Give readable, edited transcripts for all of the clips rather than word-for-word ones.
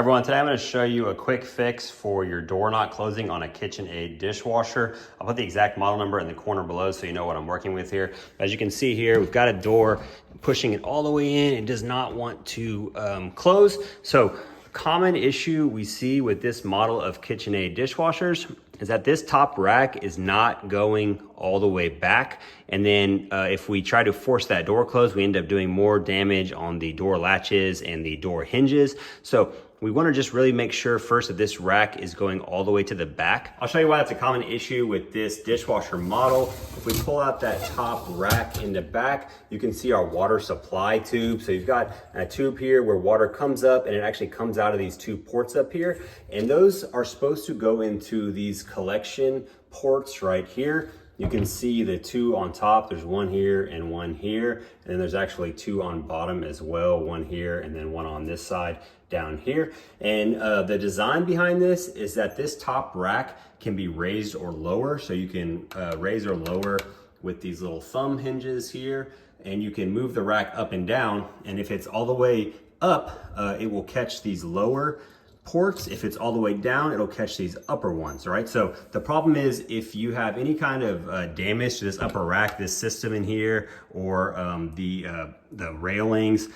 Everyone, today I'm going to show you a quick fix for your door not closing on a KitchenAid dishwasher. I'll put the exact model number in the corner below so you know what I'm working with here. As you can see here, we've got a door pushing it all the way in. It does not want to close. So common issue we see with this model of KitchenAid dishwashers is that this top rack is not going all the way back. And then if we try to force that door closed, we end up doing more damage on the door latches and the door hinges. So we want to just really make sure first that this rack is going all the way to the back. I'll show you why that's a common issue with this dishwasher model. If we pull out that top rack in the back, you can see our water supply tube. So you've got a tube here where water comes up and it actually comes out of these two ports up here. And those are supposed to go into these collection ports right here. You can see the two on top, there's one here and one here. And then there's actually two on bottom as well, one here and then one on this side down here. And the design behind this is that this top rack can be raised or lower. So you can raise or lower with these little thumb hinges here, and you can move the rack up and down. And if it's all the way up, it will catch these lower ports. If it's all the way down, it'll catch these upper ones, right? So the problem is if you have any kind of damage to this upper rack, this system in here, or the railings,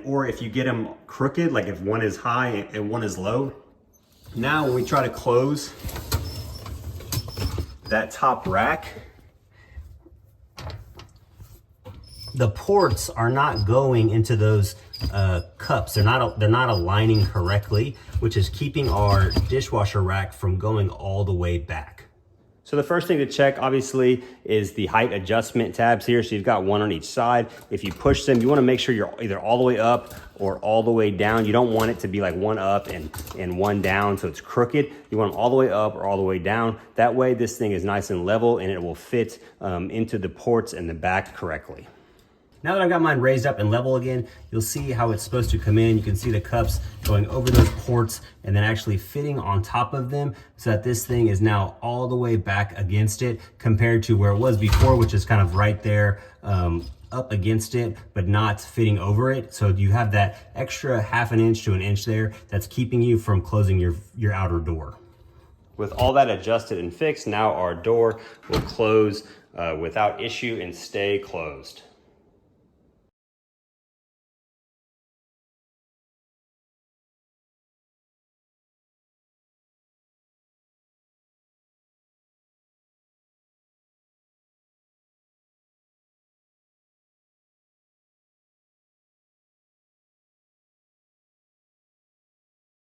or if you get them crooked, like if one is high and one is low, now when we try to close that top rack, the ports are not going into those cups. They're not aligning correctly, which is keeping our dishwasher rack from going all the way back. So the first thing to check, obviously, is the height adjustment tabs here. So you've got one on each side. If you push them, you want to make sure you're either all the way up or all the way down. You don't want it to be like one up and one down so it's crooked. You want them all the way up or all the way down. That way this thing is nice and level and it will fit into the ports in the back correctly. Now that I've got mine raised up and level again, you'll see how it's supposed to come in. You can see the cups going over those ports and then actually fitting on top of them so that this thing is now all the way back against it compared to where it was before, which is kind of right there up against it, but not fitting over it. So you have that extra ½ inch to an inch there that's keeping you from closing your outer door. With all that adjusted and fixed, now our door will close without issue and stay closed.